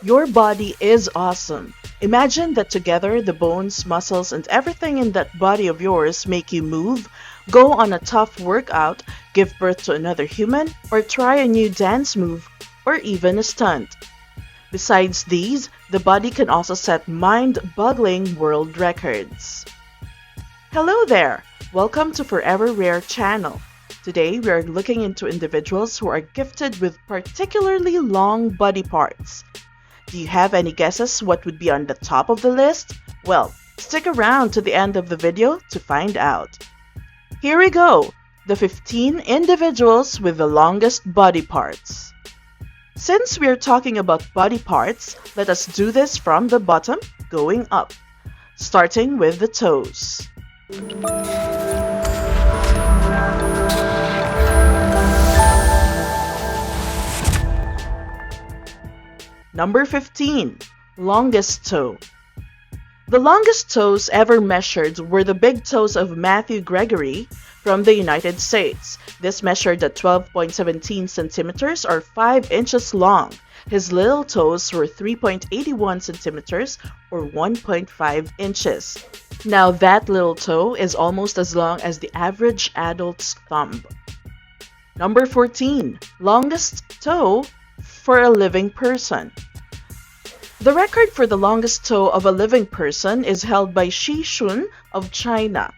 Your body is awesome. Imagine that together the bones, muscles, and everything in that body of yours make you move, go on a tough workout, give birth to another human, or try a new dance move, or even a stunt. Besides these, the body can also set mind-boggling world records. Hello there! Welcome to Forever Rare channel. Today we are looking into individuals who are gifted with particularly long body parts. Do you have any guesses what would be on the top of the list? Well, stick around to the end of the video to find out. Here we go! The 15 individuals with the longest body parts. Since we are talking about body parts, let us do this from the bottom going up, starting with the toes. Number 15. Longest toe. The longest toes ever measured were the big toes of Matthew Gregory from the United States. This measured at 12.17 centimeters or 5 inches long. His little toes were 3.81 centimeters or 1.5 inches. Now that little toe is almost as long as the average adult's thumb. Number 14. Longest toe for a living person. The record for the longest toe of a living person is held by Shi Shun of China.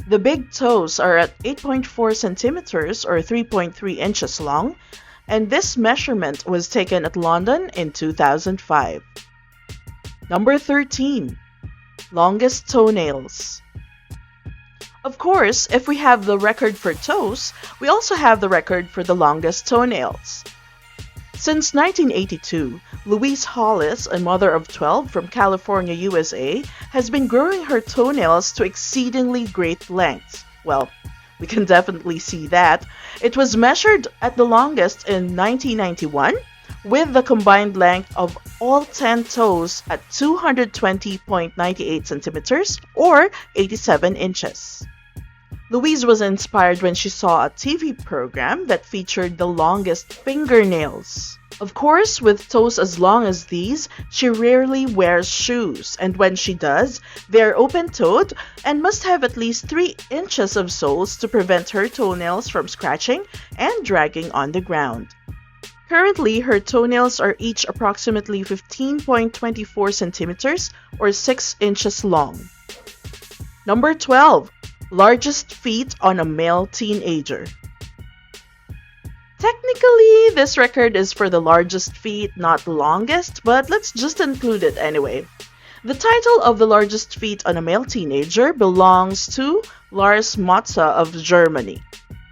The big toes are at 8.4 centimeters or 3.3 inches long, and this measurement was taken at London in 2005. Number 13. Longest toenails. Of course, if we have the record for toes, we also have the record for the longest toenails. Since 1982, Louise Hollis, a mother of 12 from California, USA, has been growing her toenails to exceedingly great lengths. Well, we can definitely see that. It was measured at the longest in 1991, with the combined length of all 10 toes at 220.98 centimeters or 87 inches. Louise was inspired when she saw a TV program that featured the longest fingernails. Of course, with toes as long as these, she rarely wears shoes, and when she does, they are open-toed and must have at least 3 inches of soles to prevent her toenails from scratching and dragging on the ground. Currently, her toenails are each approximately 15.24 centimeters or 6 inches long. Number 12. Largest feet on a male teenager. Technically, this record is for the largest feet, not the longest, but let's just include it anyway. The title of the largest feet on a male teenager belongs to Lars Motza of Germany.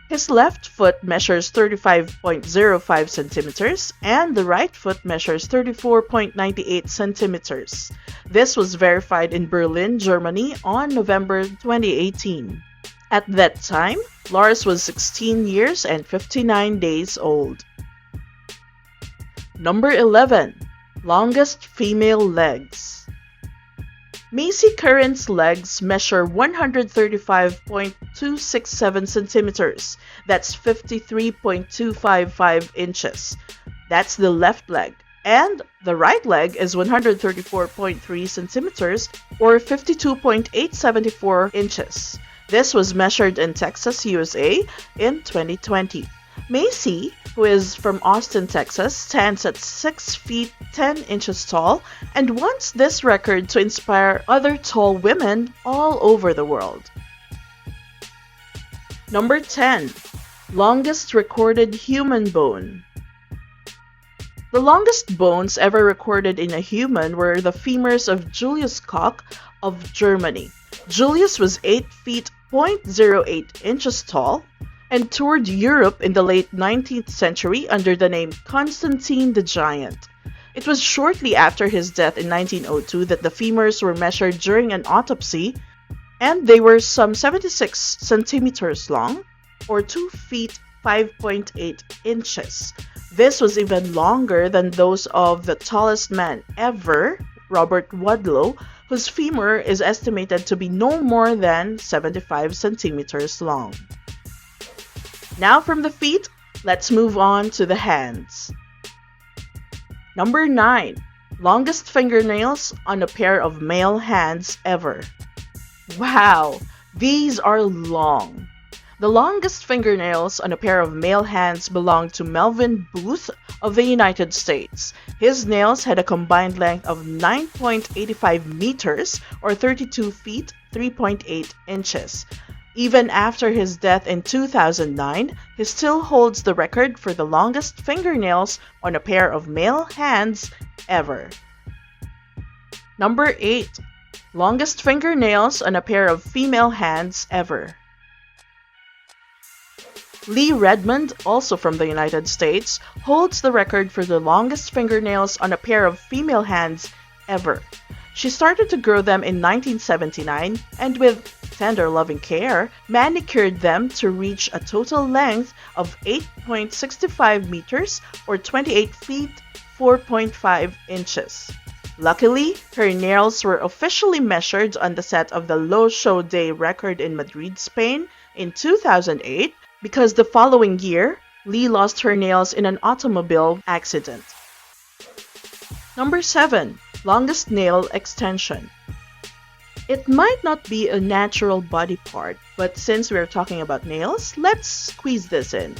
His left foot measures 35.05 centimeters and the right foot measures 34.98 centimeters. This was verified in Berlin, Germany on November 2018. At that time, Lars was 16 years and 59 days old. Number 11. Longest female legs. Macy Curran's legs measure 135.267 centimeters. That's 53.255 inches. That's the left leg. And the right leg is 134.3 centimeters or 52.874 inches. This was measured in Texas, USA in 2020. Macy, who is from Austin, Texas, stands at 6 feet 10 inches tall and wants this record to inspire other tall women all over the world. Number 10. Longest recorded human bone. The longest bones ever recorded in a human were the femurs of Julius Koch of Germany. Julius was 8 feet 0.08 inches tall and toured Europe in the late 19th century under the name Constantine the Giant. It was shortly after his death in 1902 that the femurs were measured during an autopsy, and they were some 76 centimeters long, or 2 feet 5.8 inches. This was even longer than those of the tallest man ever, Robert Wadlow, whose femur is estimated to be no more than 75 centimeters long. Now from the feet, let's move on to the hands. Number 9. Longest fingernails on a pair of male hands ever. Wow, these are long. The longest fingernails on a pair of male hands belonged to Melvin Booth of the United States. His nails had a combined length of 9.85 meters or 32 feet 3.8 inches. Even after his death in 2009, he still holds the record for the longest fingernails on a pair of male hands ever. Number 8. Longest fingernails on a pair of female hands ever. Lee Redmond, also from the United States, holds the record for the longest fingernails on a pair of female hands ever. She started to grow them in 1979 and with tender loving care, manicured them to reach a total length of 8.65 meters or 28 feet 4.5 inches. Luckily, her nails were officially measured on the set of the Low Show Day record in Madrid, Spain in 2008 because the following year, Lee lost her nails in an automobile accident. Number 7. Longest nail extension. It might not be a natural body part, but since we're talking about nails, let's squeeze this in.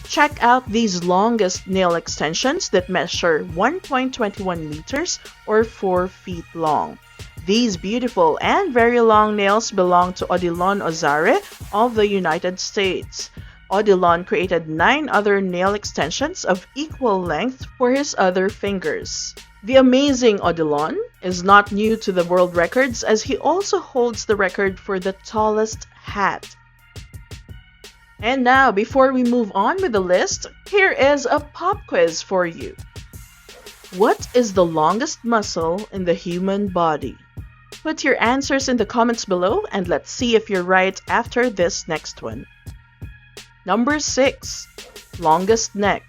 Check out these longest nail extensions that measure 1.21 meters or 4 feet long. These beautiful and very long nails belong to Odilon Ozare of the United States. Odilon created 9 other nail extensions of equal length for his other fingers. The amazing Odilon is not new to the world records as he also holds the record for the tallest hat. And now, before we move on with the list, here is a pop quiz for you. What is the longest muscle in the human body? Put your answers in the comments below and let's see if you're right after this next one. Number 6. Longest neck.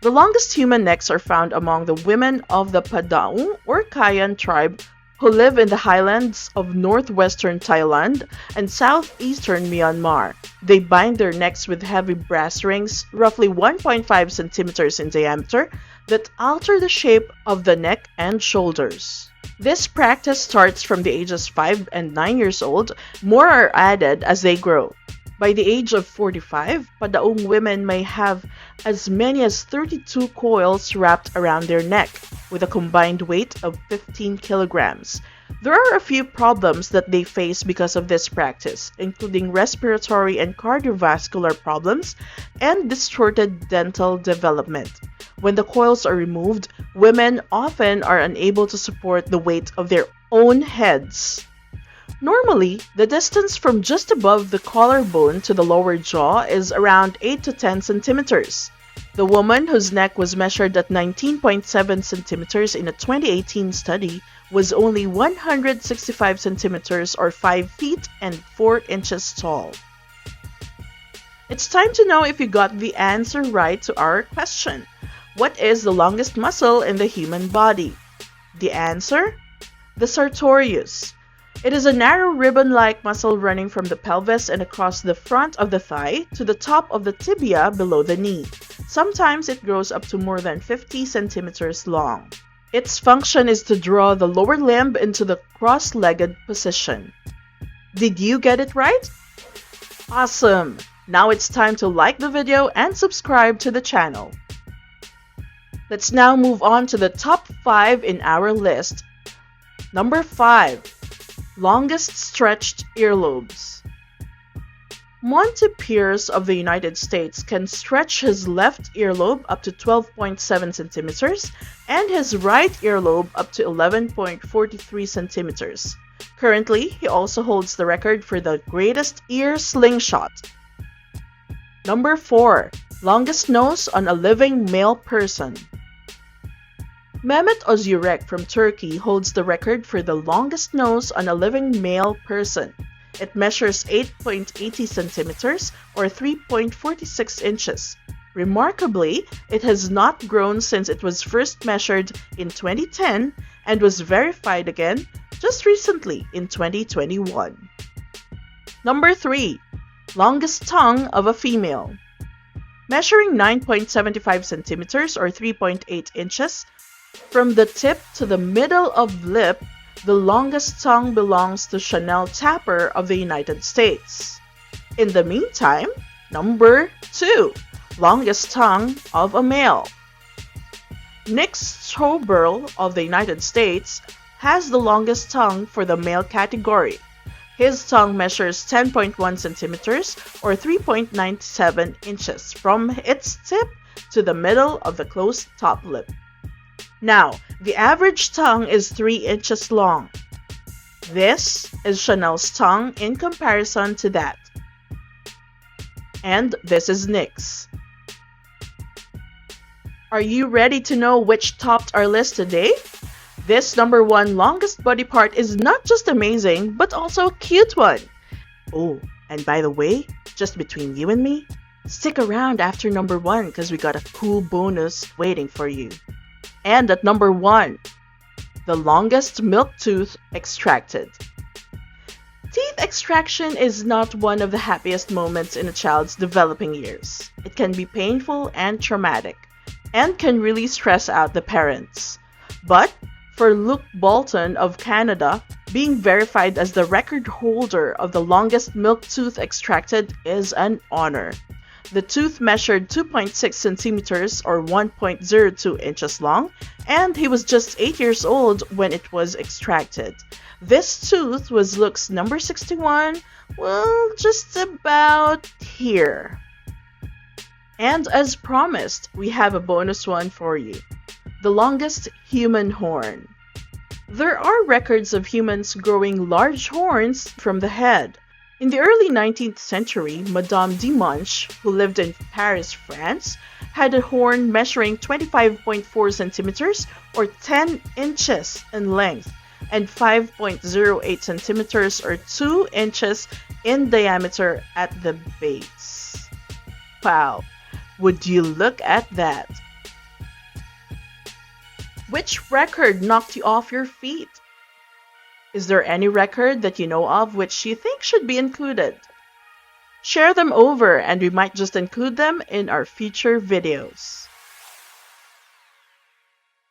The longest human necks are found among the women of the Padaung or Kayan tribe who live in the highlands of northwestern Thailand and southeastern Myanmar. They bind their necks with heavy brass rings, roughly 1.5 centimeters in diameter, that alter the shape of the neck and shoulders. This practice starts from the ages 5 and 9 years old. More are added as they grow. By the age of 45, Padaung women may have as many as 32 coils wrapped around their neck, with a combined weight of 15 kilograms. There are a few problems that they face because of this practice, including respiratory and cardiovascular problems and distorted dental development. When the coils are removed, women often are unable to support the weight of their own heads. Normally, the distance from just above the collarbone to the lower jaw is around 8 to 10 centimeters. The woman whose neck was measured at 19.7 centimeters in a 2018 study was only 165 centimeters or 5 feet and 4 inches tall. It's time to know if you got the answer right to our question. What is the longest muscle in the human body? The answer? The sartorius. It is a narrow ribbon-like muscle running from the pelvis and across the front of the thigh to the top of the tibia below the knee. Sometimes it grows up to more than 50 centimeters long. Its function is to draw the lower limb into the cross-legged position. Did you get it right? Awesome! Now it's time to like the video and subscribe to the channel. Let's now move on to the top 5 in our list. Number 5. Longest stretched earlobes. Monty Pierce of the United States can stretch his left earlobe up to 12.7 centimeters and his right earlobe up to 11.43 centimeters. Currently, he also holds the record for the greatest ear slingshot. Number 4. Longest nose on a living male person. Mehmet Özürek from Turkey holds the record for the longest nose on a living male person. It measures 8.80 centimeters or 3.46 inches. Remarkably, it has not grown since it was first measured in 2010 and was verified again just recently in 2021. Number 3. Longest tongue of a female. Measuring 9.75 centimeters or 3.8 inches, from the tip to the middle of lip, the longest tongue belongs to Chanel Tapper of the United States. In the meantime, number 2, longest tongue of a male. Nick Strobel of the United States has the longest tongue for the male category. His tongue measures 10.1 centimeters or 3.97 inches from its tip to the middle of the closed top lip. Now, the average tongue is 3 inches long. This is Chanel's tongue in comparison to that. And this is Nick's. Are you ready to know which topped our list today? This number 1 longest body part is not just amazing, but also a cute one. Oh, and by the way, just between you and me, stick around after number 1 because we got a cool bonus waiting for you. And at number 1, the longest milk tooth extracted. Teeth extraction is not one of the happiest moments in a child's developing years. It can be painful and traumatic, and can really stress out the parents. But for Luke Bolton of Canada, being verified as the record holder of the longest milk tooth extracted is an honor. The tooth measured 2.6 centimeters or 1.02 inches long, and he was just 8 years old when it was extracted. This tooth was Luke's number 61, well, just about here. And as promised, we have a bonus one for you. The longest human horn. There are records of humans growing large horns from the head. In the early 19th century, Madame Dimanche, who lived in Paris, France, had a horn measuring 25.4 centimeters or 10 inches in length and 5.08 centimeters or 2 inches in diameter at the base. Wow! Would you look at that? Which record knocked you off your feet? Is there any record that you know of which you think should be included? Share them over and we might just include them in our future videos.